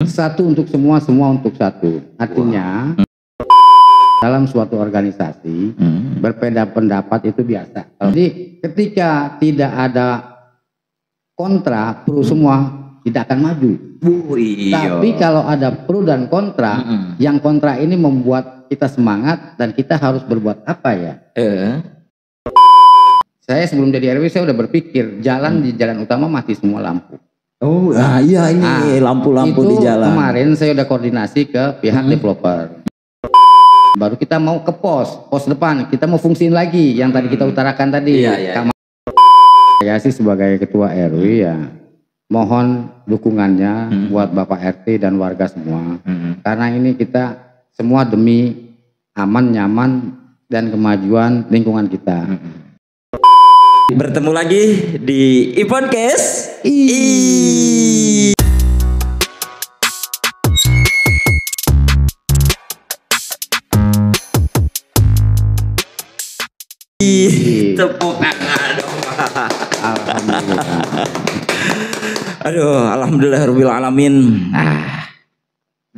Satu untuk semua, semua untuk satu. Artinya dalam suatu organisasi berbeda pendapat itu biasa. Jadi ketika tidak ada kontra, pro semua tidak akan maju. Tapi kalau ada pro dan kontra, yang kontra ini membuat kita semangat dan kita harus berbuat apa ya? Saya sebelum jadi RW saya udah berpikir jalan di jalan utama mati semua lampu. Oh iya ini lampu-lampu di jalan. Kemarin saya udah koordinasi ke pihak developer. Baru kita mau ke pos depan kita mau fungsiin lagi yang tadi kita utarakan tadi. Saya sih sebagai ketua RW ya mohon dukungannya buat Bapak RT dan warga semua. Karena ini kita semua demi aman, nyaman dan kemajuan lingkungan kita. Bertemu lagi di iPodcast. Tepuk tangan dong. Alhamdulillah. Aduh, alhamdulillahirabbil alamin.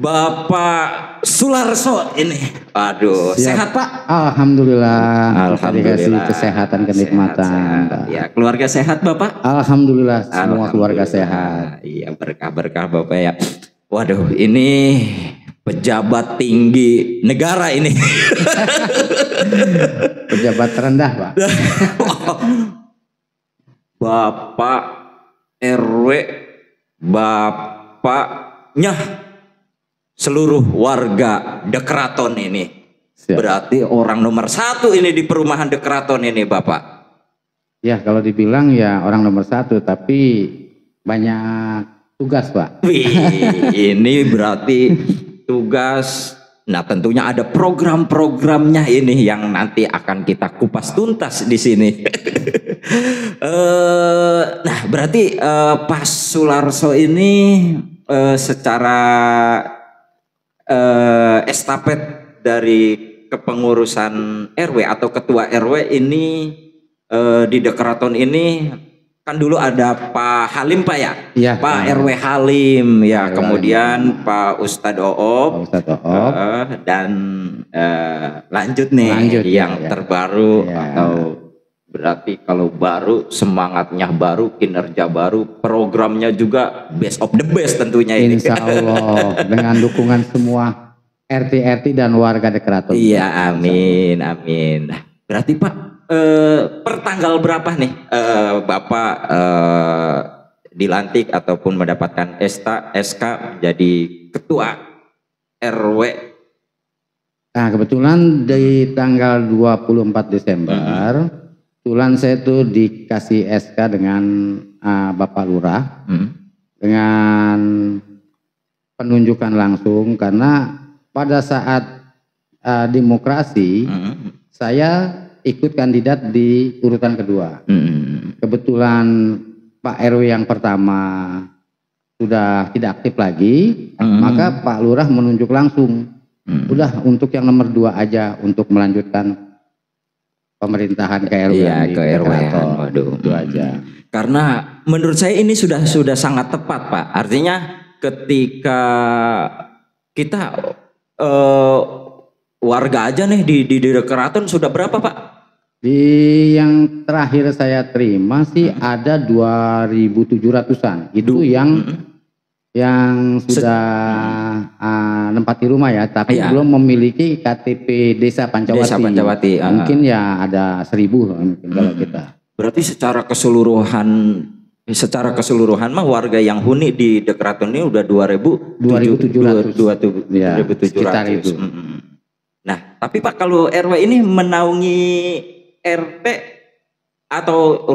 Bapak Sularso ini, aduh, sehat Pak? Alhamdulillah. Dikasih kesehatan, kenikmatan. Ya, keluarga sehat Bapak? Alhamdulillah, semua keluarga sehat. Iya, berkah-berkah Bapak ya. Waduh, ini pejabat tinggi negara ini. Pejabat terendah Pak. Bapak RW, bapaknya seluruh warga De Kraton ini. Siap. Berarti orang nomor 1 ini di perumahan De Kraton ini Bapak. Ya kalau dibilang ya orang nomor 1 tapi banyak tugas Pak. Wih, ini berarti tugas. Nah tentunya ada program-programnya ini yang nanti akan kita kupas tuntas di sini. Nah berarti Pak Sularso ini secara estafet dari kepengurusan RW atau ketua RW ini di De Kraton ini kan dulu ada Pak Halim Pak ya, ya Pak RW Halim ya, kemudian Pak Ustadz Oop, dan lanjut nih yang terbaru atau berarti kalau baru semangatnya baru, kinerja baru, programnya juga best of the best tentunya ini. Insya Allah dengan dukungan semua RT dan warga De Kraton. Iya amin amin. Berarti Pak per tanggal berapa nih Bapak dilantik ataupun mendapatkan SK jadi ketua RW? Nah kebetulan di tanggal 24 Desember kebetulan saya tuh dikasih SK dengan Bapak Lurah dengan penunjukan langsung karena pada saat demokrasi saya ikut kandidat di urutan kedua. Kebetulan Pak RW yang pertama sudah tidak aktif lagi, maka Pak Lurah menunjuk langsung. Udah untuk yang nomor 2 aja untuk melanjutkan pemerintahan ke RW. Iya, ke RW. Waduh, itu aja. Karena menurut saya ini sudah sangat tepat Pak. Artinya ketika kita warga aja nih di De Kraton sudah berapa Pak? Di yang terakhir saya terima sih ada 2.700-an. Itu yang sudah nempati rumah ya, tapi belum memiliki KTP Desa Pancawati. Mungkin ya ada 1.000 mungkin kalau kita. Berarti secara keseluruhan mah warga yang huni di De Kraton ini udah 2.700. Ya, sekitar itu. Nah, tapi Pak kalau RW ini menaungi RT atau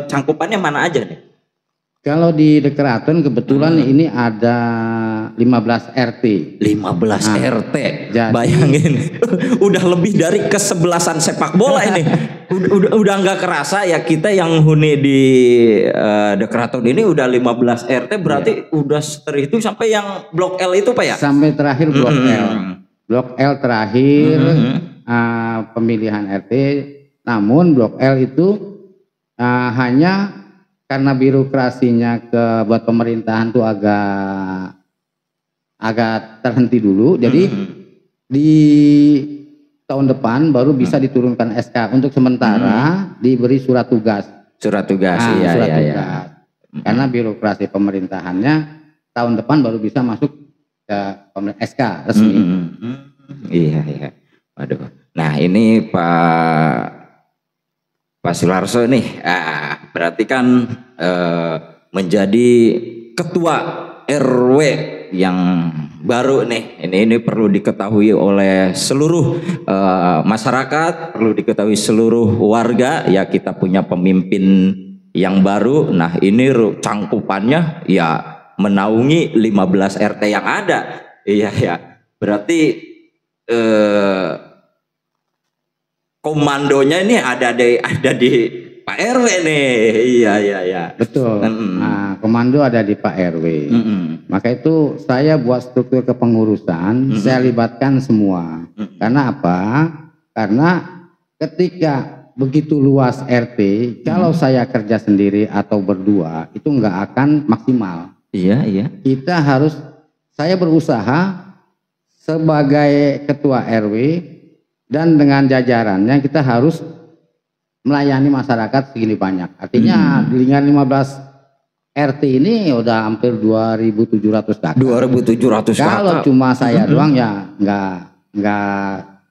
cangkupannya mana aja nih? Kalau di De Kraton kebetulan ini ada 15 RT. 15 RT. Jadi, bayangin. Udah lebih dari kesebelasan sepak bola ini. Udah nggak kerasa ya kita yang huni di De Kraton ini udah 15 RT berarti udah terhitung sampai yang Blok L itu Pak ya? Sampai terakhir Blok L. Blok L terakhir pemilihan RT. Namun Blok L itu hanya karena birokrasinya buat pemerintahan tuh agak agak terhenti dulu. Jadi di tahun depan baru bisa diturunkan SK. Untuk sementara diberi surat tugas. Surat tugas, surat tugas. Karena birokrasi pemerintahannya tahun depan baru bisa masuk ke SK resmi. Iya. Waduh. Nah ini Pak Sularso nih, berarti kan menjadi ketua RW yang baru nih. Ini perlu diketahui oleh seluruh masyarakat, perlu diketahui seluruh warga. Ya kita punya pemimpin yang baru. Nah ini cangkupannya ya menaungi 15 RT yang ada. Iya ya. Berarti komandonya ini ada di Pak RW nih. Iya. Betul. Nah, komando ada di Pak RW. Maka itu saya buat struktur kepengurusan, saya libatkan semua. Karena apa? Karena ketika begitu luas RT, kalau saya kerja sendiri atau berdua, itu nggak akan maksimal. Iya. Saya berusaha sebagai ketua RW dan dengan jajarannya kita harus melayani masyarakat segini banyak. Artinya dengan 15 RT ini udah hampir 2.700 kakak. 2.700 kakak. Kalau cuma saya doang ya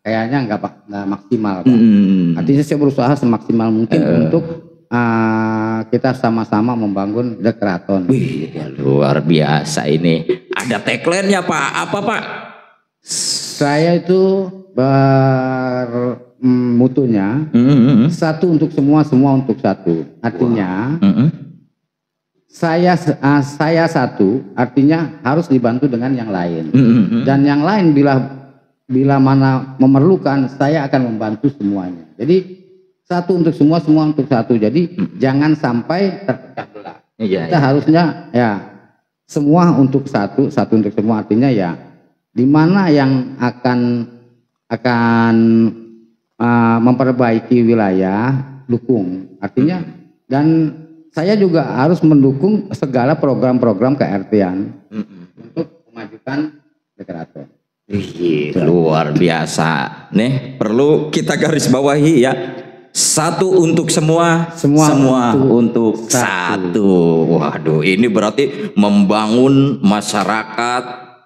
kayaknya nggak maksimal. Artinya saya berusaha semaksimal mungkin untuk kita sama-sama membangun The Keraton. Wih, luar biasa ini. Ada tagline-nya Pak. Apa Pak? Saya itu mutunya satu untuk semua, semua untuk satu. Artinya saya satu, artinya harus dibantu dengan yang lain. Dan yang lain bila mana memerlukan, saya akan membantu semuanya. Jadi satu untuk semua, semua untuk satu. Jadi jangan sampai terpecah belah. Kita harusnya ya semua untuk satu, satu untuk semua. Artinya ya di mana yang akan memperbaiki wilayah, dukung. Artinya dan saya juga harus mendukung segala program-program ke-RT-an untuk memajukan The Keraton. Luar biasa. Nih perlu kita garis bawahi ya. Satu untuk semua, semua untuk satu. Waduh, ini berarti membangun masyarakat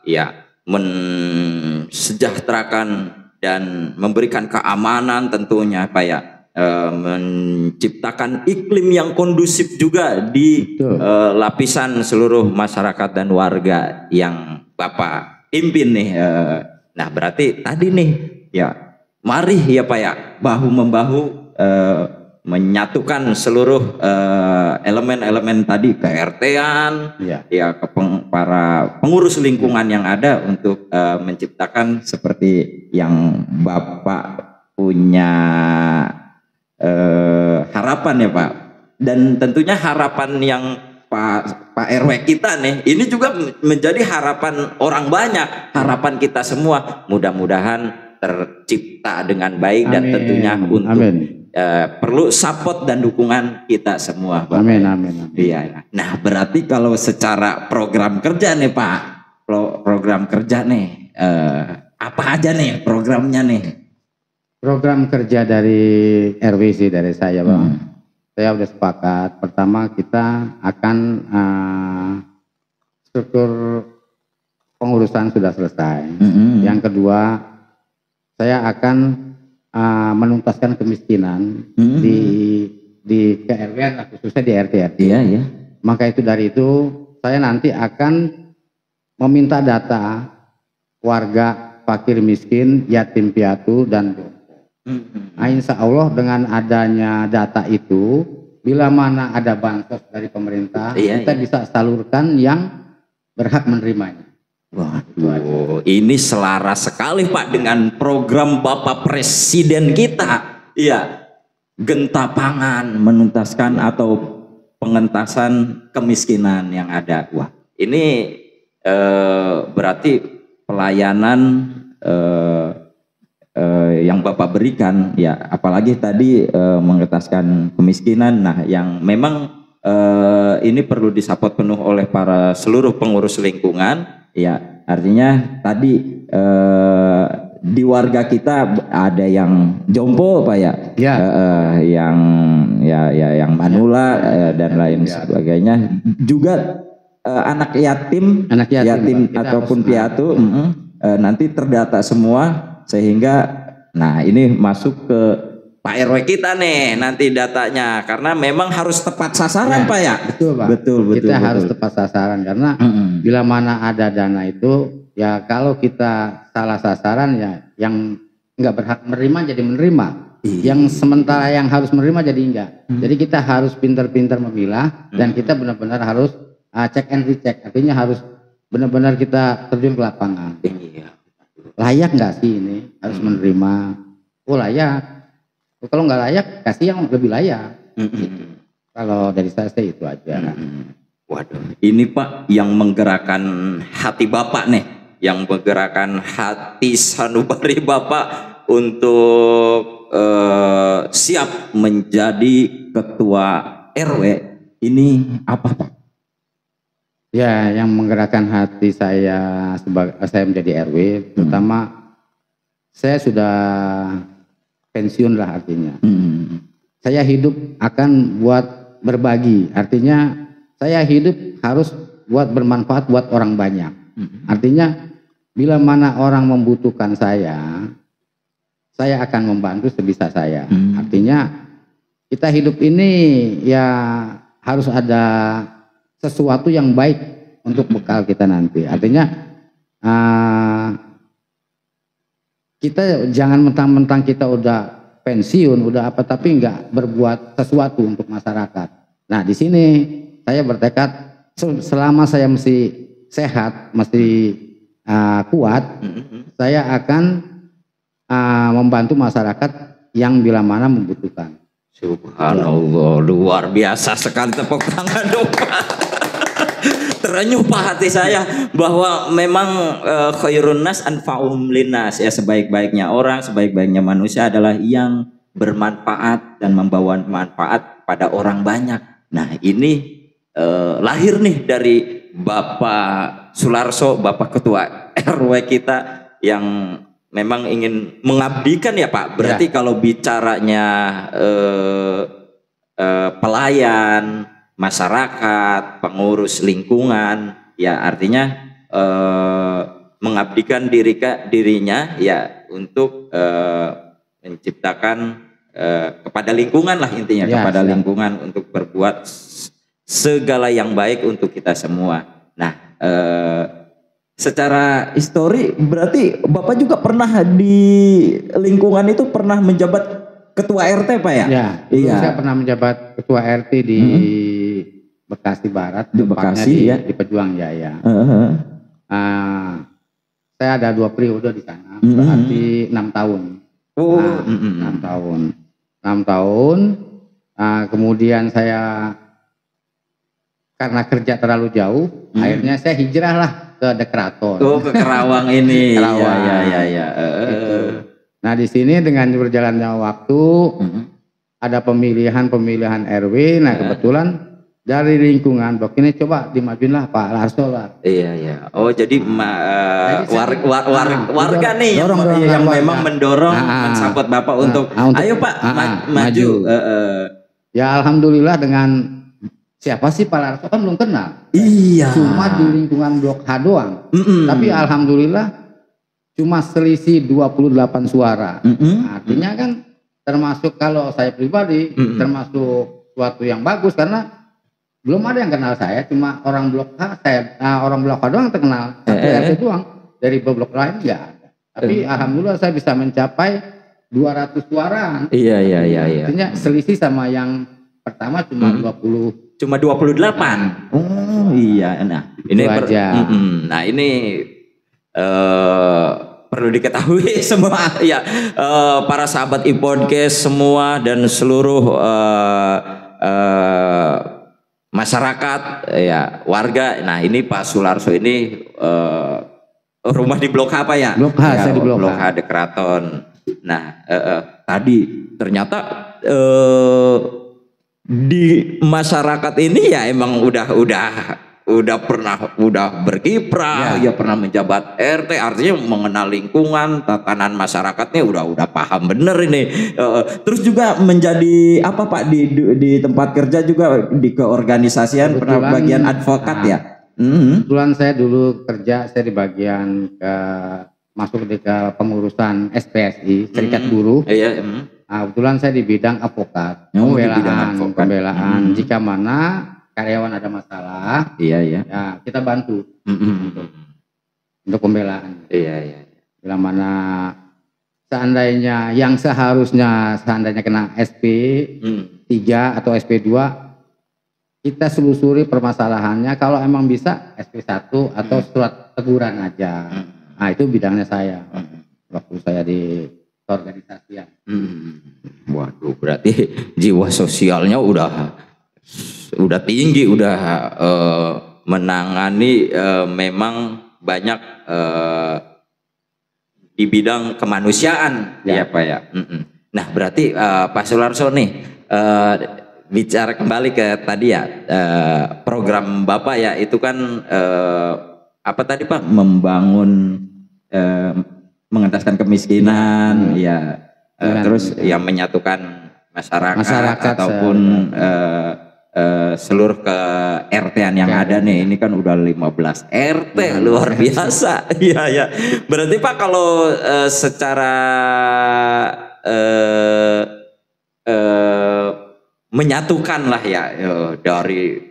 ya, mensejahterakan dan memberikan keamanan tentunya Pak ya, menciptakan iklim yang kondusif juga di lapisan seluruh masyarakat dan warga yang Bapak pimpin nih. Nah berarti tadi nih ya, mari ya Pak ya, bahu-membahu menyatukan seluruh elemen-elemen tadi ke-RT-an ya ke para pengurus lingkungan yang ada untuk menciptakan seperti yang Bapak punya harapan ya Pak. Dan tentunya harapan yang Pak RW kita nih ini juga menjadi harapan orang banyak, harapan kita semua. Mudah-mudahan tercipta dengan baik dan tentunya untuk perlu support dan dukungan kita semua Pak. Amin. Iya. Nah berarti kalau secara program kerja nih Pak, program kerja nih apa aja nih programnya nih? Program kerja dari RW sih dari saya Bang. Saya udah sepakat. Pertama kita akan struktur pengurusan sudah selesai. Yang kedua saya akan menuntaskan kemiskinan di KRW khususnya di RT. Iya. Maka itu dari itu saya nanti akan meminta data warga fakir miskin, yatim piatu dan insya Allah dengan adanya data itu, bila mana ada bansos dari pemerintah, kita bisa salurkan yang berhak menerimanya. Waduh, ini selaras sekali Pak dengan program Bapak Presiden kita. Iya, genta pangan, menuntaskan atau pengentasan kemiskinan yang ada. Wah, ini berarti pelayanan yang Bapak berikan ya, apalagi tadi mengentaskan kemiskinan. Nah, yang memang ini perlu disupport penuh oleh para seluruh pengurus lingkungan ya, artinya tadi di warga kita ada yang jompo Pak ya, yang manula dan lain sebagainya, juga anak yatim ataupun piatu nanti terdata semua, sehingga nah ini masuk ke Pak RW kita nih nanti datanya, karena memang harus tepat sasaran Pak ya. Betul Pak. Betul. Kita harus tepat sasaran, karena bila mana ada dana itu ya, kalau kita salah sasaran ya yang nggak berhak menerima jadi menerima, yang sementara yang harus menerima jadi enggak. Jadi kita harus pintar-pintar memilah, dan kita benar-benar harus check and recheck, artinya harus benar-benar kita terjun ke lapangan. Layak nggak sih ini harus menerima? Oh layak. Kalau nggak layak kasih yang lebih layak. Kalau dari saya itu aja. Waduh, ini Pak yang menggerakkan hati Bapak nih, yang menggerakkan hati sanubari Bapak untuk siap menjadi ketua RW ini apa Pak? Ya, yang menggerakkan hati saya sebagai saya menjadi RW, terutama saya sudah pensiun lah artinya. Saya hidup akan buat berbagi, artinya saya hidup harus buat bermanfaat buat orang banyak. Artinya bila mana orang membutuhkan saya akan membantu sebisa saya. Artinya kita hidup ini ya harus ada sesuatu yang baik untuk bekal kita nanti. Artinya kita jangan mentang-mentang kita udah pensiun, udah apa, tapi nggak berbuat sesuatu untuk masyarakat. Nah di sini saya bertekad selama saya mesti sehat, mesti kuat, saya akan membantu masyarakat yang bila mana membutuhkan. Subhanallah, luar biasa sekali, tepuk tangan dong Pak. Terenyuh Pak hati saya bahwa memang khairun nas anfa'uhum linnas, ya, sebaik-baiknya orang, sebaik-baiknya manusia adalah yang bermanfaat dan membawa manfaat pada orang banyak. Nah ini lahir nih dari Bapak Sularso, Bapak Ketua RW kita yang memang ingin mengabdikan ya Pak. Berarti kalau bicaranya pelayan masyarakat, pengurus lingkungan, ya artinya mengabdikan dirinya ya untuk menciptakan kepada lingkungan lah intinya, kepada lingkungan, untuk berbuat segala yang baik untuk kita semua. Nah, secara histori berarti Bapak juga pernah di lingkungan itu pernah menjabat ketua RT Pak ya? Iya. Saya pernah menjabat ketua RT di Bekasi Barat, di Bekasi di Pejuang Jaya. Saya ada 2 periode di sana, berarti 6 tahun. 6 tahun. 6 tahun. Kemudian saya karena kerja terlalu jauh, akhirnya saya hijrah lah ke Dekraton. Oh, ke Karawang ini. Karawang. Ya. Gitu. Nah di sini dengan berjalannya waktu ada pemilihan RW. Nah kebetulan dari lingkungan blok ini coba dimajuin lah Pak Larso lah. Iya. Oh jadi warga nih yang memang mendorong, mensupport Bapak untuk ayo Pak maju. Ya alhamdulillah, dengan siapa sih Pak Larso kan belum kenal. Iya. Cuma di lingkungan blok H doang. Tapi alhamdulillah cuma selisih 28 suara. Artinya kan termasuk, kalau saya pribadi termasuk suatu yang bagus, karena belum ada yang kenal saya, cuma orang blok H, orang blok H doang terkenal, satu RT doang, dari blok lain enggak ada. Tapi alhamdulillah saya bisa mencapai 200 suara. Iya. Artinya selisih sama yang pertama cuma 20. Cuma 28. Oh iya. Nah ini nah ini perlu diketahui semua ya, para sahabat e-podcast semua dan seluruh masyarakat ya, warga. Nah ini Pak Sularso ini rumah di Blok H apa ya? Blok H, ya, saya di Blok H Dekraton. Nah tadi ternyata di masyarakat ini ya emang udah udah berkiprah, ya pernah menjabat RT, artinya mengenal lingkungan, tatanan masyarakatnya udah paham bener ini. Terus juga menjadi apa Pak di tempat kerja juga di keorganisasian pernah bagian advokat ya. Kebetulan saya dulu kerja saya di bagian masuk ke pengurusan SPSI, Serikat Buruh. Kebetulan saya di bidang advokat, pembelaan jika mana karyawan ada masalah, ya kita bantu untuk pembelaan. Bila mana seandainya yang seharusnya kena SP 3 atau SP 2, kita selusuri permasalahannya. Kalau emang bisa SP 1 atau surat teguran aja. Nah itu bidangnya saya waktu saya di organisasian. Waduh, berarti jiwa sosialnya udah tinggi, udah menangani memang banyak di bidang kemanusiaan ya Pak ya. Nah berarti Pak Sularso nih bicara kembali ke tadi ya, program Bapak ya itu kan apa tadi Pak, membangun mengentaskan kemiskinan terus yang menyatukan masyarakat ataupun seluruh ke RT-an yang ada nih. Ini kan udah 15 RT, luar biasa. Iya. Berarti Pak kalau secara menyatukan lah ya dari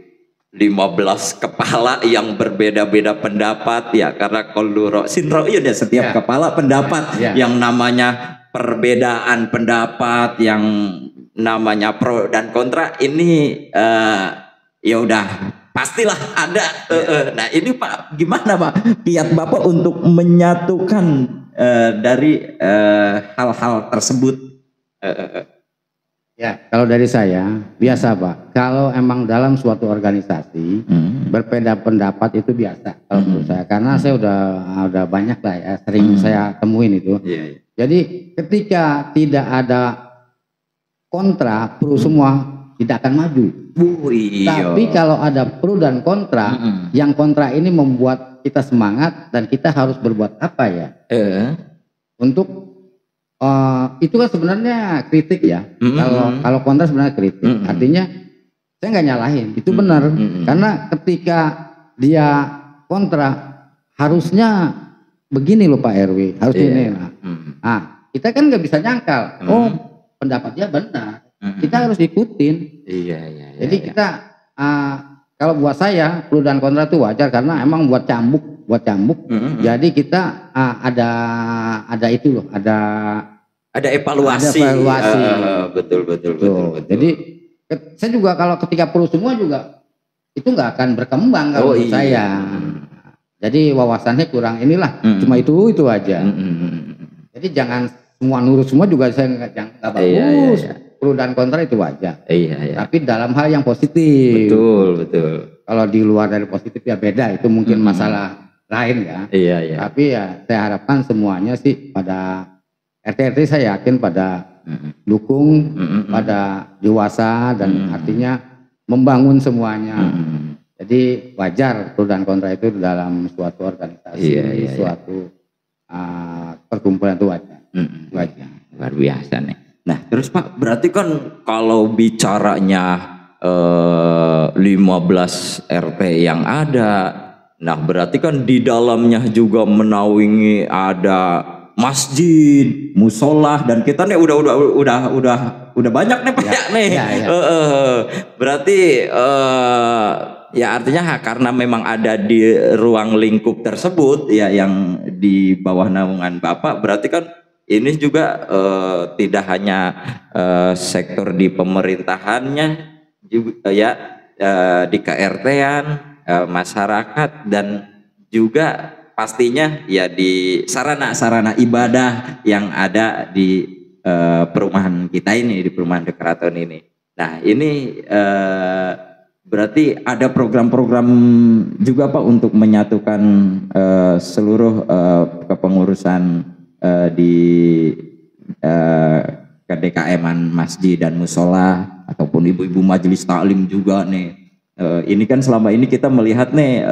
15 kepala yang berbeda-beda pendapat ya, karena kalau sindroin ya setiap kepala pendapat yang namanya perbedaan pendapat, yang namanya pro dan kontra ini ya udah pastilah ada. Nah ini Pak, gimana Pak kiat Bapak untuk menyatukan dari hal-hal tersebut? Ya kalau dari saya biasa Pak, kalau emang dalam suatu organisasi berbeda pendapat itu biasa kalau menurut saya, karena saya udah banyak lah ya, sering saya temuin itu. Jadi ketika tidak ada kontra, pro semua tidak akan maju. Tapi kalau ada pro dan kontra, yang kontra ini membuat kita semangat dan kita harus berbuat apa ya? Untuk itu kan sebenarnya kritik ya. Kalau kontra sebenarnya kritik. Artinya saya nggak nyalahin, itu benar. Karena ketika dia kontra harusnya begini loh Pak RW, harus ini. Nah, kita kan nggak bisa nyangkal. Oh, pendapatnya benar. Kita harus ikutin. Jadi kita kalau buat saya pro dan kontra itu wajar, karena emang buat cambuk. Jadi kita ada itu loh, ada evaluasi. Betul. Jadi saya juga kalau ketika pro semua juga itu nggak akan berkembang kalau menurut saya. Jadi wawasannya kurang inilah, cuma itu aja. Jadi jangan semua nurut semua juga saya nggak bagus. Pro dan kontra itu wajar. Tapi dalam hal yang positif. Betul. Kalau di luar dari positif ya beda, itu mungkin masalah lain ya. Tapi ya saya harapkan semuanya sih pada RT-RT saya yakin pada dukung, pada dewasa dan artinya membangun semuanya. Jadi wajar pro dan kontra itu dalam suatu organisasi, suatu perkumpulan itu wajar. Luar biasa nih. Nah terus Pak, berarti kan kalau bicaranya 15 RT yang ada, nah berarti kan di dalamnya juga menaungi ada masjid, musola, dan kita nih udah banyak nih Pak nih. Berarti ya artinya karena memang ada di ruang lingkup tersebut ya yang di bawah naungan Bapak, berarti kan ini juga tidak hanya sektor di pemerintahannya juga ya, di KRT-an, masyarakat, dan juga pastinya ya di sarana-sarana ibadah yang ada di perumahan kita ini, di perumahan The Keraton ini. Nah ini berarti ada program-program juga Pak untuk menyatukan seluruh kepengurusan di KDKM-an masjid dan musola, ataupun ibu-ibu majelis taklim juga nih. ini kan selama ini kita melihat nih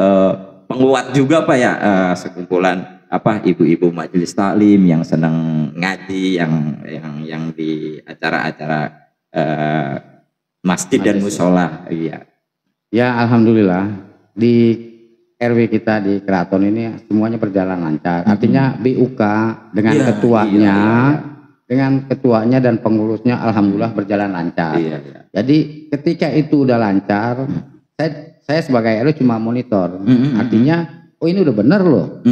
penguat juga Pak ya, sekumpulan ibu-ibu majelis taklim yang senang ngaji, yang di acara-acara masjid dan musola. Iya. Ya alhamdulillah di RW kita di Keraton ini semuanya berjalan lancar. Artinya BUK dengan ketuanya, dengan ketuanya dan pengurusnya alhamdulillah berjalan lancar. Jadi ketika itu udah lancar, saya sebagai RW cuma monitor. Artinya oh ini udah bener loh.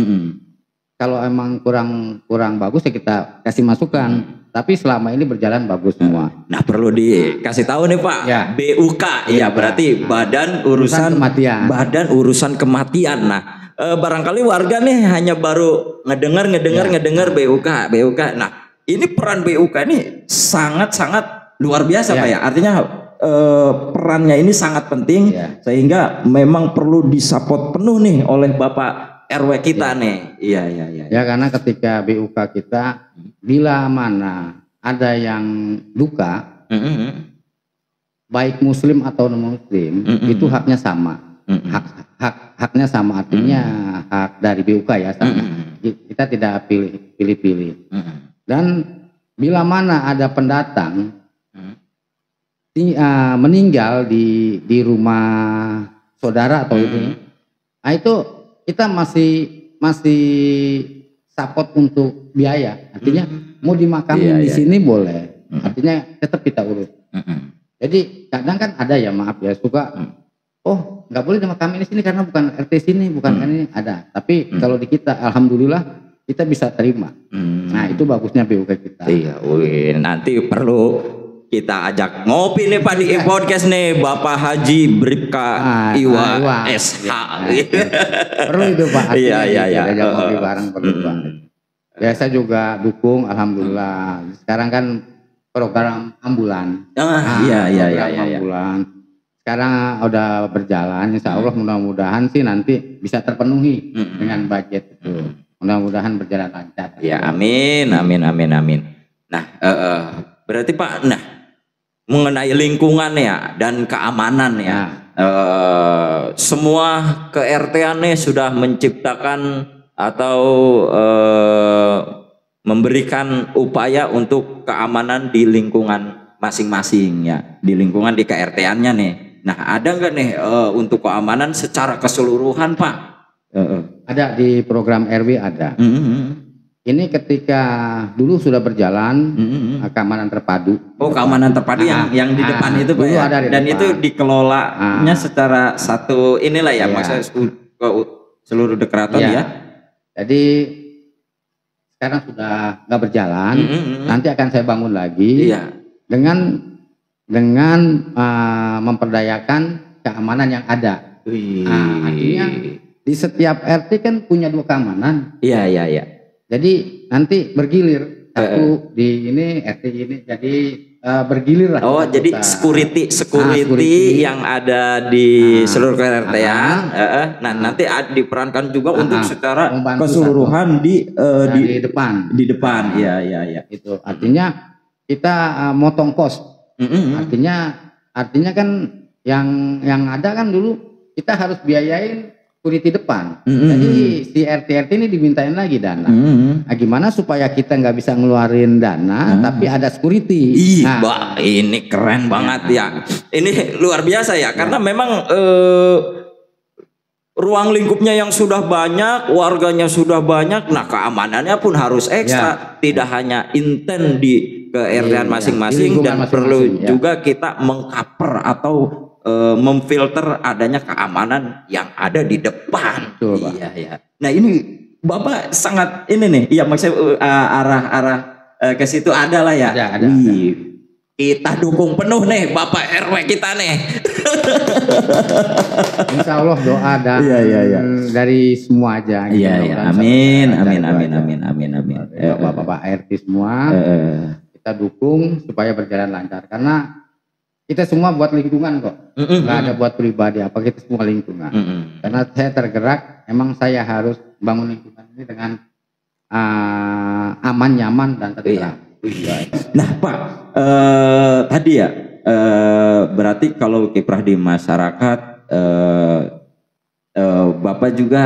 Kalau emang kurang bagus ya kita kasih masukan. Tapi selama ini berjalan bagus semua. Nah perlu dikasih tahu nih Pak, BUK ya berarti Badan Urusan Kematian. Badan Urusan Kematian. Nah barangkali warga nih hanya baru ngedengar BUK. Nah ini peran BUK ini sangat luar biasa Pak ya. Artinya perannya ini sangat penting sehingga memang perlu disupport penuh nih oleh Bapak RW kita nih. Iya. Ya karena ketika BUK kita bila mana ada yang duka, baik muslim atau non muslim, itu haknya sama. Haknya sama, artinya hak dari BUK ya sama. Kita tidak pilih-pilih. Dan bila mana ada pendatang meninggal di rumah saudara atau ini, nah itu kita masih support untuk biaya. Artinya mau dimakamin di sini boleh. Artinya tetap kita urus. Jadi kadang kan ada ya, maaf ya, suka oh nggak boleh dimakamin di sini karena bukan RT sini, bukan ini ada. Tapi kalau di kita alhamdulillah kita bisa terima. Nah itu bagusnya BUK kita. Iya, nanti perlu kita ajak ngopi nih Pak di podcast nih, Bapak Haji Bribka Iwa SH. Perlu itu Pak. Iya. Ajak ngopi bareng perlu banget. Ya saya juga dukung, alhamdulillah. Sekarang kan program ambulan. Iya. Ambulan. Sekarang udah berjalan, insya Allah mudah-mudahan sih nanti bisa terpenuhi dengan budget itu. Mudah-mudahan berjalan lancar. Ya amin. Nah berarti Pak, mengenai lingkungan ya dan keamanan ya, semua ke-RT-an sudah menciptakan atau memberikan upaya untuk keamanan di lingkungan masing-masing ya, di lingkungan di ke-RT-annya nih. Nah ada nggak nih untuk keamanan secara keseluruhan Pak? Ada di program RW ada. Ini ketika dulu sudah berjalan keamanan terpadu. Oh keamanan terpadu yang di depan itu Pak ya? Dan depan. Itu dikelolanya secara satu inilah ya, maksudnya seluruh Keraton ya. Jadi sekarang sudah nggak berjalan, nanti akan saya bangun lagi dengan memperdayakan keamanan yang ada. Artinya di setiap RT kan punya 2 keamanan. Iya. Jadi nanti bergilir satu di ini RT ini, jadi bergilir lah. Oh jadi security yang ada di seluruh RT ya. Nah nanti diperankan juga untuk secara keseluruhan di depan. Iya. Itu artinya kita motong kos. Artinya kan yang ada kan dulu kita harus biayain security depan. Jadi si RT ini dimintain lagi dana. Gimana supaya kita nggak bisa ngeluarin dana tapi ada security. Mbak, ini keren banget ya. Ini luar biasa ya, karena memang ruang lingkupnya yang sudah banyak, warganya sudah banyak, nah keamanannya pun harus ekstra. Tidak hanya intent di ke-RT-an masing-masing dan perlu juga kita mengcover atau memfilter adanya keamanan yang ada di depan. Iya. Nah ini Bapak sangat ini nih, ya maksudnya arah ke situ ada lah ya. Ada. Kita dukung penuh nih Bapak RW kita nih. Insya Allah doa dan dari semua aja. Iya. Amin. Bapak RT semua kita dukung supaya berjalan lancar, karena kita semua buat lingkungan kok, nggak ada buat pribadi apa, kita semua lingkungan. Karena saya tergerak, emang saya harus bangun lingkungan ini dengan aman, nyaman dan tentram. Nah Pak, tadi ya berarti kalau kiprah di masyarakat Bapak juga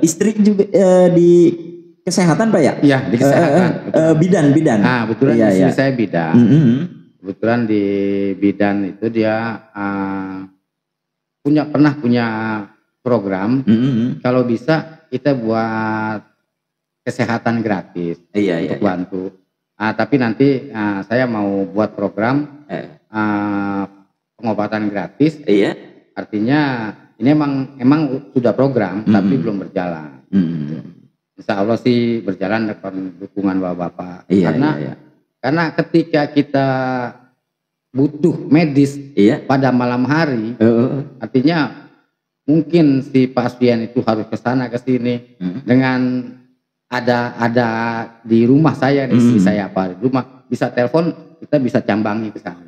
istri juga di kesehatan Pak ya? Iya, di kesehatan. Bidan. Nah, kebetulan istri saya bidan. Kebetulan di bidan itu dia pernah punya program. Kalau bisa kita buat kesehatan gratis untuk bantu. Tapi nanti saya mau buat program pengobatan gratis. Artinya ini emang sudah program tapi belum berjalan. Insya Allah sih berjalan dengan dukungan bapak-bapak. Karena ketika kita butuh medis pada malam hari, artinya mungkin si pasien itu harus ke sana ke sini. Dengan ada di rumah saya, di istri saya di rumah bisa telepon, kita bisa cambangi ke sana.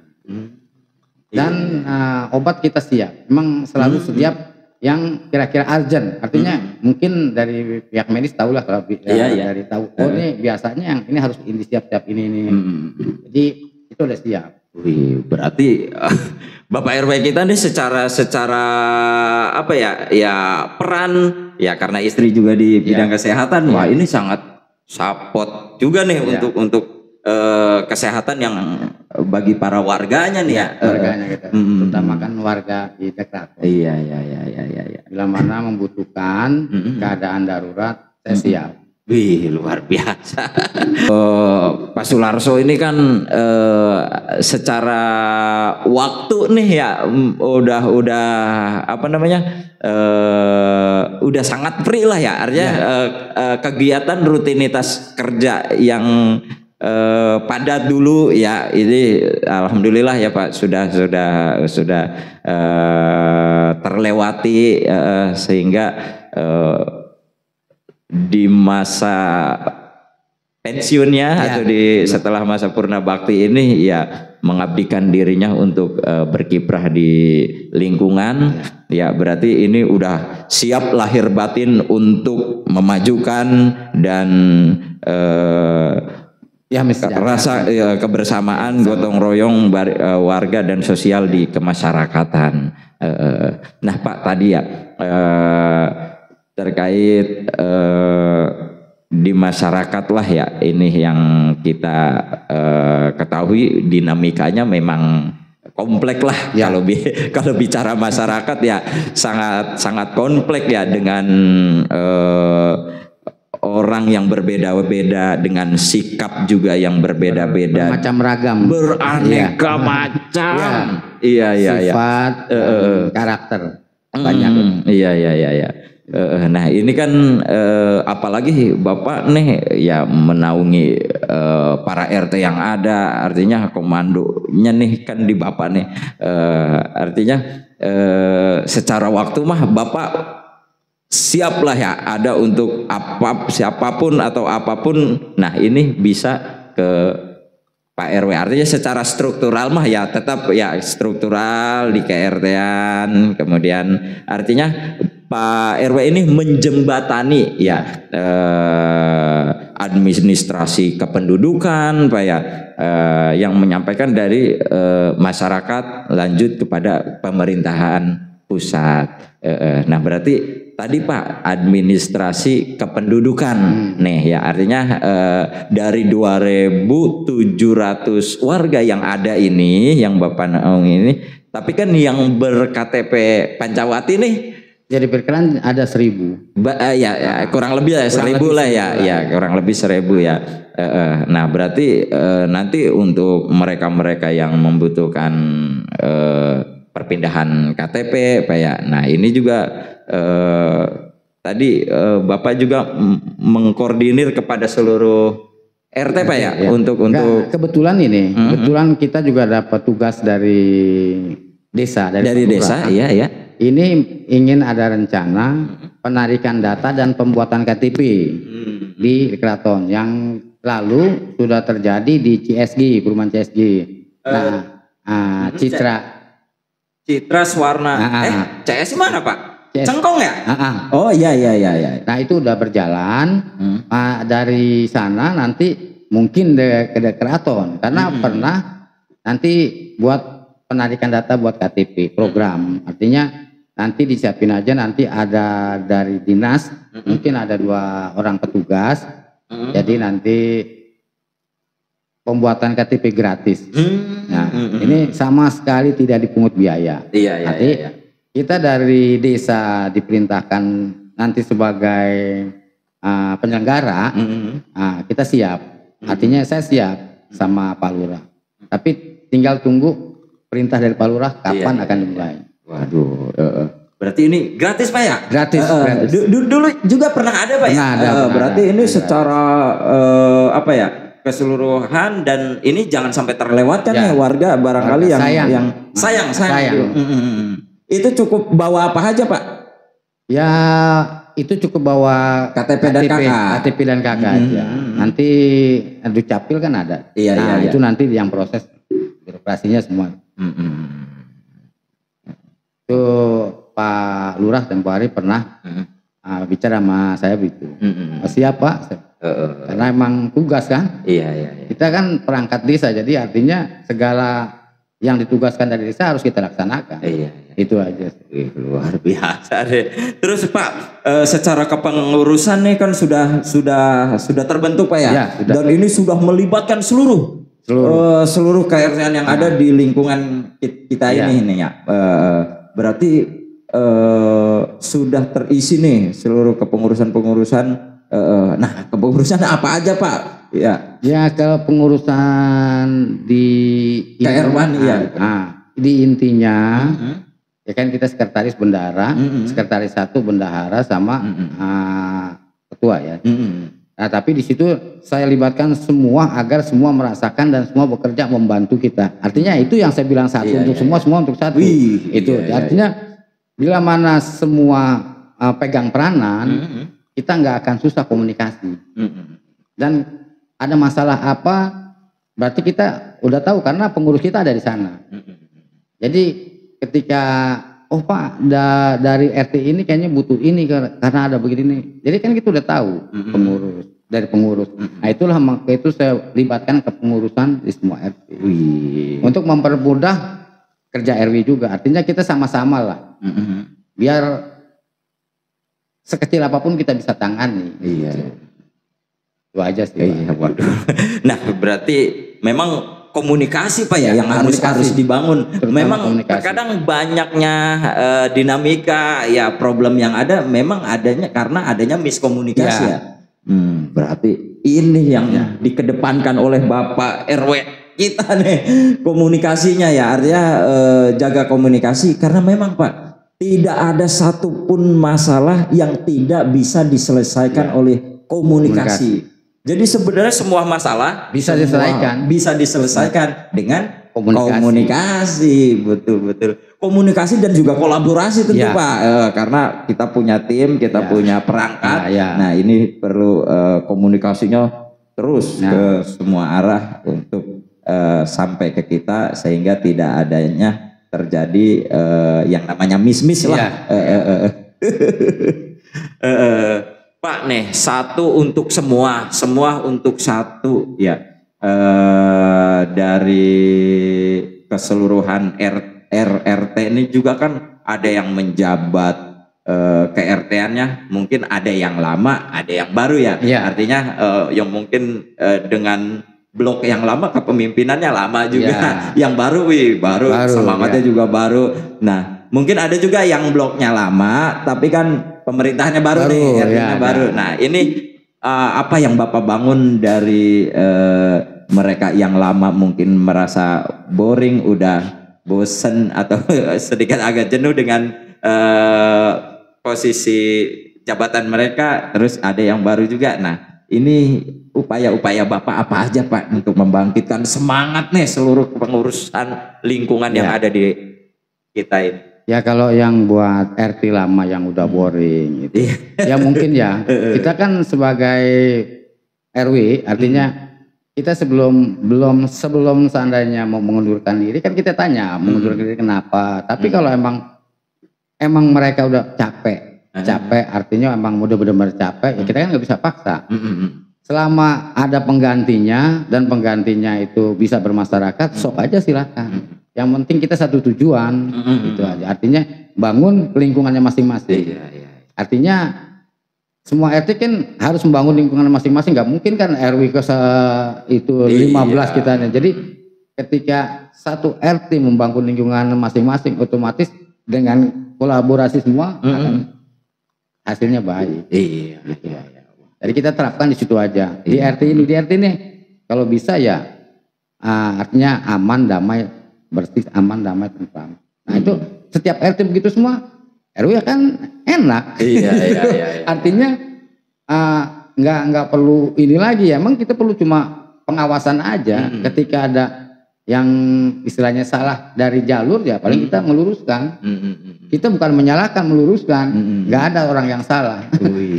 Dan obat kita siap, memang selalu setiap yang kira-kira urgent, artinya mungkin dari pihak medis tahulah kalau dari tahu, ini biasanya yang ini harus ini siap ini. Jadi itu udah siap. Wih, berarti Bapak RW kita nih secara apa ya peran ya, karena istri juga di bidang kesehatan, wah ini sangat support juga nih untuk kesehatan yang bagi para warganya nih warganya kita, terutama kan warga di dekat. Iya. Bila mana membutuhkan keadaan darurat, saya siap. Wih, luar biasa. Pak Sularso ini kan secara waktu nih ya udah apa namanya udah sangat free lah ya, artinya kegiatan rutinitas kerja yang padat dulu ya, ini alhamdulillah ya Pak sudah terlewati sehingga di masa pensiunnya atau setelah masa purna bakti ini ya mengabdikan dirinya untuk berkiprah di lingkungan. Ya berarti ini udah siap lahir batin untuk memajukan dan rasa kebersamaan, gotong royong warga dan sosial di kemasyarakatan. Nah Pak tadi ya terkait di masyarakat lah ya, ini yang kita ketahui dinamikanya memang kompleks lah kalau bicara masyarakat ya sangat kompleks ya, dengan orang yang berbeda-beda, dengan sikap juga yang berbeda-beda, macam ragam, beraneka macam, sifat, karakter banyak. Iya. Nah ini kan apalagi Bapak nih ya menaungi para RT yang ada, artinya komandonya nih kan di Bapak nih, artinya secara waktu mah Bapak siap lah ya ada untuk siapapun atau apapun. Nah ini bisa ke Pak RW, artinya secara struktural mah ya tetap ya struktural di KRT-an, kemudian artinya Pak RW ini menjembatani ya administrasi kependudukan Pak ya, yang menyampaikan dari masyarakat lanjut kepada pemerintahan pusat. Nah berarti tadi Pak administrasi kependudukan nih ya, artinya dari 2.700 warga yang ada ini, yang Bapak naungi ini, tapi kan yang ber-KTP Pancawati nih jadi berkenan ada 1.000. Ya kurang lebih ya 1.000 lah ya, kurang lebih 1.000 ya. Nah berarti nanti untuk mereka-mereka yang membutuhkan perpindahan KTP Pak ya. Nah ini juga tadi Bapak juga mengkoordinir kepada seluruh RT Pak ya, untuk kebetulan ini kebetulan kita juga dapat tugas dari desa, dari desa. Iya. Ini ingin ada rencana penarikan data dan pembuatan KTP di keraton yang lalu sudah terjadi di CSG, perumahan CSG. Citra Swarna. CS mana Pak? CS. Cengkong ya? Oh iya. Nah itu udah berjalan. Dari sana nanti mungkin ke keraton, karena pernah nanti buat penarikan data buat KTP program. Artinya nanti disiapin aja, nanti ada dari dinas, mungkin ada 2 orang petugas. Jadi nanti pembuatan KTP gratis. Nah, ini sama sekali tidak dipungut biaya. Iya. Kita dari desa diperintahkan nanti sebagai penyelenggara, kita siap. Artinya saya siap sama Pak Lurah. Tapi tinggal tunggu perintah dari Pak Lurah kapan akan dimulai. Waduh, berarti ini gratis Pak ya? Gratis. Dulu juga pernah ada Pak ya? Berarti ini secara apa ya, keseluruhan, dan ini jangan sampai terlewatkan ya warga barangkali yang sayang. Itu cukup bawa apa aja Pak? Ya itu cukup bawa KTP dan KK aja. Nanti Dukcapil kan ada. Itu nanti yang proses birokrasinya semua. Itu Pak Lurah tempo hari pernah bicara sama saya begitu. Siap Pak, karena emang tugas kan. Iya. Kita kan perangkat desa, jadi artinya segala yang ditugaskan dari desa harus kita laksanakan. Iya. Itu aja. Luar biasa deh. Terus Pak, secara kepengurusan nih kan sudah terbentuk Pak ya? Sudah. Dan ini sudah melibatkan seluruh KRT-an yang ada di lingkungan kita ini ya. Berarti sudah terisi nih seluruh kepengurusan. Nah, kepengurusan apa aja Pak? Ya kepengurusan di KR1 di intinya ya kan kita sekretaris bendahara, sekretaris 1 bendahara sama ketua ya. Nah, tapi di situ saya libatkan semua agar semua merasakan dan semua bekerja membantu kita. Artinya itu yang saya bilang satu untuk semua untuk satu. Artinya bila mana semua pegang peranan, kita nggak akan susah komunikasi. Dan ada masalah apa, berarti kita udah tahu karena pengurus kita ada di sana. Jadi ketika Pak dari RT ini kayaknya butuh ini karena ada begini. Jadi kan kita udah tahu pengurus. Nah itulah makanya itu saya libatkan kepengurusan di semua RT. Untuk mempermudah kerja RW juga. Artinya kita sama-sama lah. Biar sekecil apapun kita bisa tangani. Itu aja sih. Waduh. Nah berarti memang komunikasi Pak ya yang harus dibangun. Memang terkadang banyaknya dinamika ya, problem yang ada memang karena adanya miskomunikasi ya. Berarti ini yang dikedepankan oleh Bapak RW kita nih, komunikasinya ya. Artinya jaga komunikasi karena memang Pak tidak ada satupun masalah yang tidak bisa diselesaikan oleh komunikasi. Jadi sebenarnya semua masalah bisa diselesaikan dengan komunikasi. Betul. Komunikasi dan juga kolaborasi tentu Pak. Karena kita punya tim, kita punya perangkat. Nah ini perlu komunikasinya terus ke semua arah untuk sampai ke kita sehingga tidak adanya terjadi yang namanya miss lah. Pak nih, satu untuk semua untuk satu ya. Dari keseluruhan RT ini juga kan ada yang menjabat ke RT-annya, mungkin ada yang lama, ada yang baru ya. Artinya yang mungkin dengan blok yang lama kepemimpinannya lama juga, yang baru semangatnya juga baru. Nah mungkin ada juga yang bloknya lama tapi kan pemerintahnya baru nih, RT-nya baru. Nah ini apa yang Bapak bangun dari mereka yang lama mungkin merasa boring, udah bosen atau sedikit agak jenuh dengan posisi jabatan mereka, terus ada yang baru juga. Nah ini upaya-upaya Bapak apa aja Pak untuk membangkitkan semangat nih seluruh pengurusan lingkungan yang ada di kita ini? Ya kalau yang buat RT lama yang udah boring gitu. Ya mungkin ya. Kita kan sebagai RW artinya kita sebelum seandainya mau mengundurkan diri kan kita tanya mengundurkan diri kenapa. Tapi kalau emang mereka udah capek artinya emang udah benar-benar capek ya kita kan nggak bisa paksa. Selama ada penggantinya dan penggantinya itu bisa bermasyarakat, sok aja silakan. yang penting kita satu tujuan, gitu aja. Artinya bangun lingkungannya masing-masing. Artinya semua RT kan harus membangun lingkungan masing-masing. Nggak mungkin kan RW ke itu 15 kita. Jadi ketika satu RT membangun lingkungan masing-masing, otomatis dengan kolaborasi semua akan hasilnya baik. Gitu. Jadi kita terapkan di situ aja. Di RT ini kalau bisa ya artinya aman, damai, bersih, aman, damai, tentram. Nah itu setiap RT begitu semua, RW kan enak. Artinya nggak perlu ini lagi ya. Emang kita perlu cuma pengawasan aja. Ketika ada yang istilahnya salah dari jalur ya paling kita meluruskan. Kita bukan menyalahkan, meluruskan. Nggak ada orang yang salah.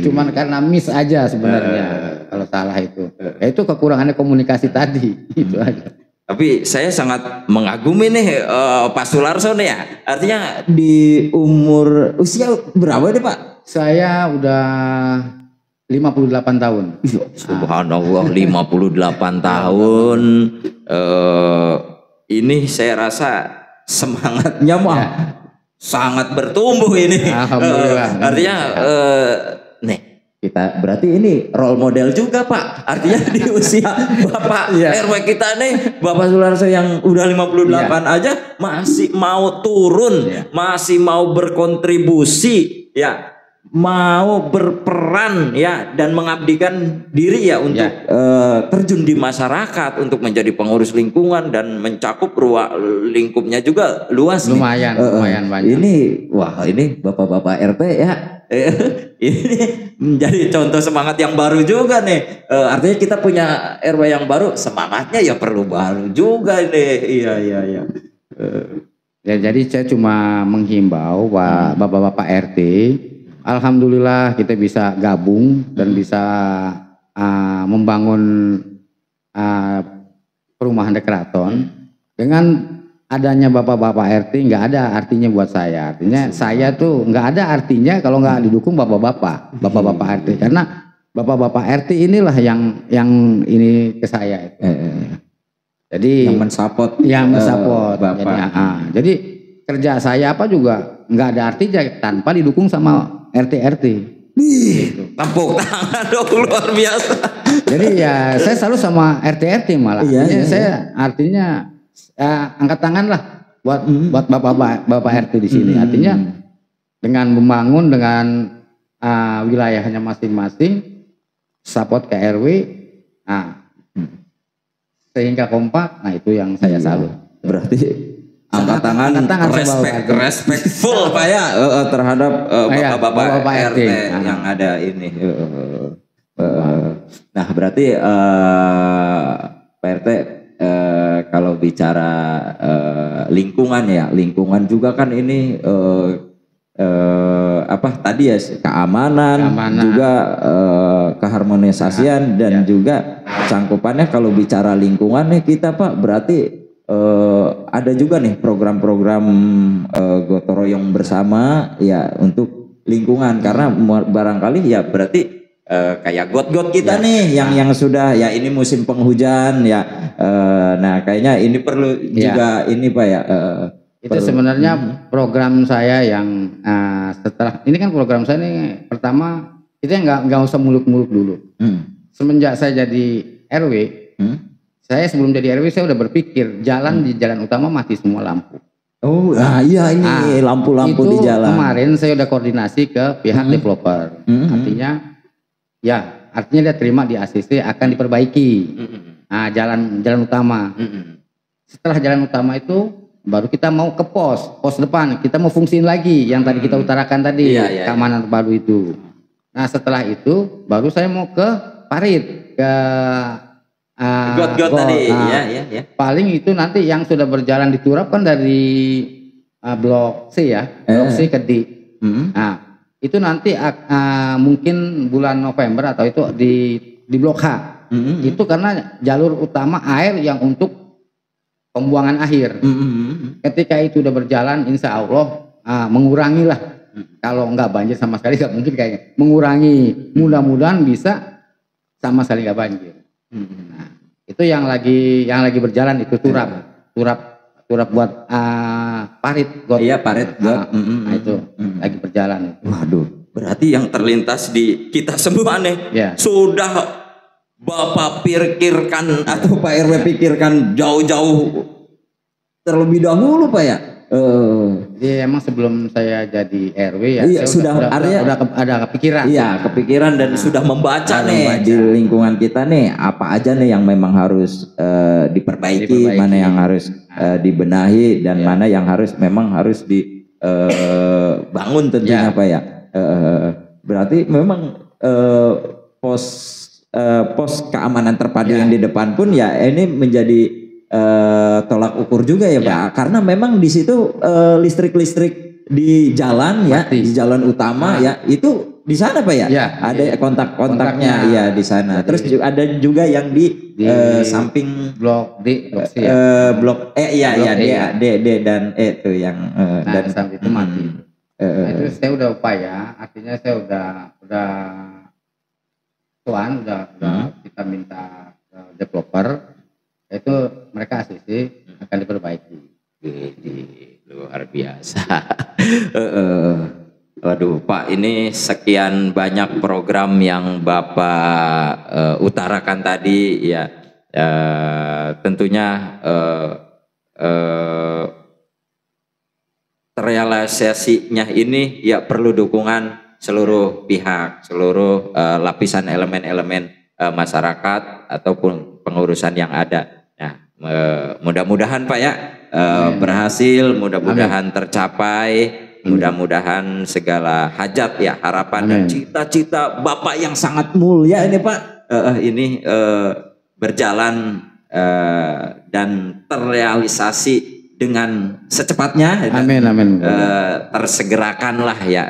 Cuman karena miss aja sebenarnya kalau salah itu. Ya itu kekurangannya komunikasi tadi. Itu aja. Tapi saya sangat mengagumi nih Pak Sularso nih ya. Artinya di usia berapa deh Pak? Saya udah 58 tahun. Subhanallah, 58 tahun. Ini saya rasa semangatnya mah sangat bertumbuh ini. Alhamdulillah. Artinya nih kita berarti ini role model juga Pak. Artinya di usia Bapak RW kita nih, Bapak Sularso yang udah 58 aja masih mau turun, masih mau berkontribusi ya, mau berperan ya dan mengabdikan diri ya untuk terjun di masyarakat untuk menjadi pengurus lingkungan dan mencakup ruang lingkupnya juga luas. Lumayan banyak. Ini Bapak-bapak RT ya. Ini menjadi contoh semangat yang baru juga nih. Artinya kita punya RW yang baru, semangatnya ya perlu baru juga nih. Iya. Ya jadi saya cuma menghimbau bapak-bapak RT. Alhamdulillah kita bisa gabung dan bisa membangun perumahan Dekeraton. Dengan adanya bapak-bapak RT nggak ada artinya buat saya. Artinya saya tuh nggak ada artinya kalau nggak didukung bapak-bapak RT. Karena bapak-bapak RT inilah yang ini ke saya itu. Jadi yang mensupport Bapak. Jadi kerja saya apa juga nggak ada artinya tanpa didukung sama RT. Tepuk tangan dong, luar biasa. Jadi ya saya selalu sama RT malah. Saya artinya angkat tangan lah buat bapak RT di sini. Artinya dengan membangun dengan wilayahnya masing-masing, support ke RW, sehingga kompak. Nah itu yang saya salut. Berarti angkat tangan respectful Pak ya terhadap bapak-bapak RT yang ada ini. Nah berarti Pak RT kalau bicara lingkungan ya, lingkungan juga kan ini tadi ya keamanan. Juga keharmonisasian dan juga cangkupannya. Kalau bicara lingkungan nih kita Pak berarti ada juga nih program-program gotong royong bersama ya untuk lingkungan, karena barangkali ya berarti kayak got-got kita nih yang sudah ya ini musim penghujan ya, nah kayaknya ini perlu juga ini Pak ya. Itu sebenarnya program saya yang setelah ini kan program saya nih pertama kita nggak usah muluk-muluk dulu. Semenjak saya jadi RW, saya sebelum jadi RW saya udah berpikir di jalan utama mati semua lampu. Ini lampu-lampu di jalan. Kemarin saya udah koordinasi ke pihak developer. Artinya dia terima di ACC akan diperbaiki. Jalan utama. Setelah jalan utama itu baru kita mau ke pos depan. Kita mau fungsiin lagi yang tadi kita utarakan tadi, keamanan terpadu itu. Nah setelah itu baru saya mau ke parit, ke got tadi. Paling itu nanti yang sudah berjalan diturap kan dari blok C ya, blok C ke D. Nah itu nanti mungkin bulan November atau itu di blok H. Itu karena jalur utama air yang untuk pembuangan akhir. Ketika itu udah berjalan, insya Allah mengurangi lah. Kalau nggak banjir sama sekali nggak mungkin kayaknya. Mengurangi, mudah-mudahan bisa sama sekali nggak banjir. Nah, itu yang lagi berjalan itu turap surat buat parit got. Iya, parit got. Nah itu lagi berjalan itu. Waduh, berarti yang terlintas di kita semua nih sudah Bapak pikirkan atau Pak RW pikirkan jauh-jauh terlebih dahulu Pak ya. Iya, emang sebelum saya jadi RW ya, iya, saya udah ada kepikiran. Iya, kepikiran dan sudah membaca nih di lingkungan kita nih apa aja nih yang memang harus diperbaiki, mana yang harus dibenahi dan mana yang memang harus dibangun tentunya Pak ya. Berarti memang pos keamanan terpadu yang di depan pun ya ini menjadi tolak ukur juga ya Pak, karena memang di situ listrik di jalan ya, di jalan utama ya itu di sana Pak ya, ada kontaknya ya di sana. Terus ada juga yang di samping blok D, blok C blok D dan E itu yang dan sampai itu mati. Itu saya udah upaya, artinya saya udah kita minta developer itu mereka ACC akan diperbaiki. Luar biasa. Waduh Pak, ini sekian banyak program yang Bapak utarakan tadi ya, tentunya terrealisasinya ini ya perlu dukungan seluruh pihak, seluruh lapisan elemen-elemen masyarakat ataupun pengurusan yang ada. Nah, mudah-mudahan Pak ya berhasil, mudah-mudahan tercapai, mudah-mudahan segala hajat ya, harapan dan cita-cita Bapak yang sangat mulia ini Pak ini berjalan dan terrealisasi dengan secepatnya. Amin. Tersegerakanlah ya.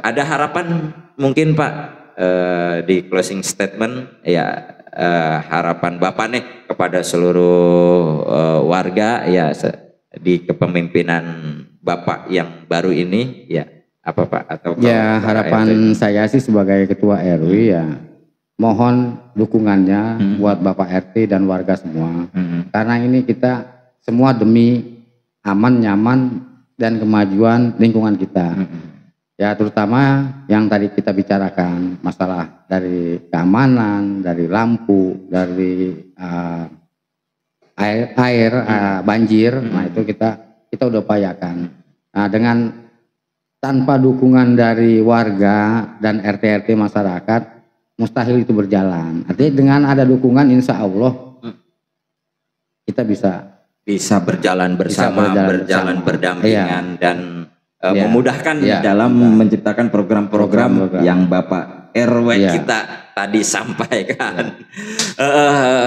Ada harapan mungkin Pak di closing statement ya, harapan Bapak nih kepada seluruh warga ya di kepemimpinan Bapak yang baru ini ya, apa Pak? Atau ya harapan saya sih sebagai ketua RW ya, mohon dukungannya buat Bapak RT dan warga semua, karena ini kita semua demi aman, nyaman dan kemajuan lingkungan kita. Ya terutama yang tadi kita bicarakan, masalah dari keamanan, dari lampu, dari air banjir, nah itu kita udah upayakan. Nah dengan tanpa dukungan dari warga dan RT-RT masyarakat, mustahil itu berjalan. Artinya dengan ada dukungan, insya Allah kita bisa berjalan bersama, berjalan berdampingan dan memudahkan dalam menciptakan program-program yang Bapak RW kita tadi sampaikan.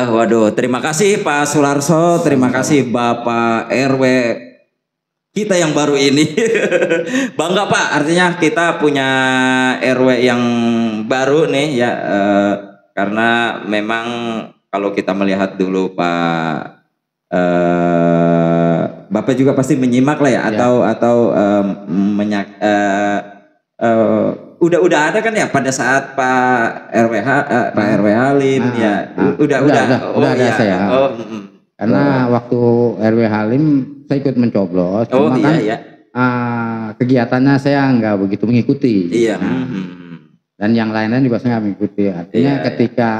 Waduh, terima kasih Pak Sularso, terima kasih Bapak RW kita yang baru ini. Bangga Pak, artinya kita punya RW yang baru nih ya, karena memang kalau kita melihat dulu Pak, Bapak juga pasti menyimak lah ya, atau udah ada kan ya pada saat Pak RW Halim udah ada saya. Karena waktu RW Halim saya ikut mencoblos, cuma kan kegiatannya saya nggak begitu mengikuti. Iya. Dan yang lainnya juga saya nggak mengikuti. Artinya ketika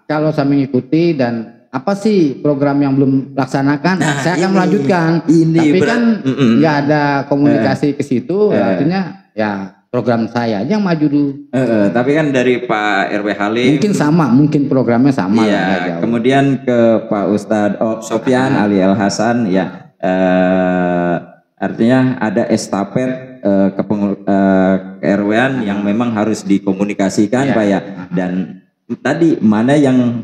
kalau saya mengikuti dan apa sih program yang belum laksanakan, saya akan melanjutkan. Tapi kan nggak ada komunikasi ke situ, artinya ya program saya aja yang maju dulu. Tapi kan dari Pak RW Halim mungkin programnya sama. Iya. Kemudian ke Pak Ustadz Sofyan Ali El Hasan ya, artinya ada estafet ke-RW-an yang memang harus dikomunikasikan Pak ya. Dan tadi mana yang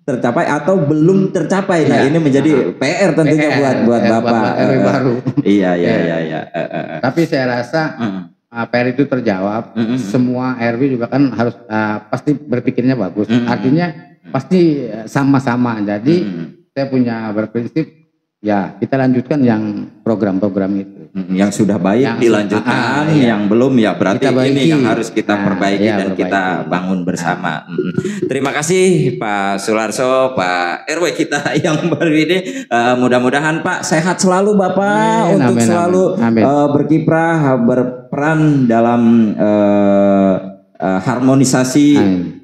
tercapai atau belum tercapai. Nah, ini menjadi PR tentunya buat Bapak RW baru. Iya. Tapi saya rasa PR itu terjawab. Semua RW juga kan harus pasti berpikirnya bagus. Artinya pasti sama-sama. Jadi saya punya berprinsip ya kita lanjutkan yang program-program itu. Yang sudah baik dilanjutkan, yang belum ya berarti ini yang harus kita perbaiki dan kita bangun bersama. Terima kasih Pak Sularso, Pak RW kita yang baru ini. Mudah-mudahan Pak sehat selalu Bapak untuk selalu berkiprah, berperan dalam harmonisasi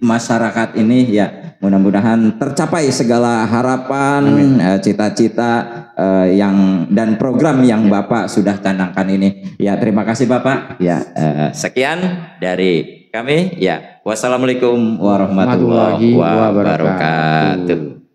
masyarakat ini ya. Mudah-mudahan tercapai segala harapan, cita-cita yang dan program yang Bapak sudah canangkan ini. Ya, terima kasih Bapak. Ya, sekian dari kami. Ya, wassalamualaikum warahmatullahi wabarakatuh.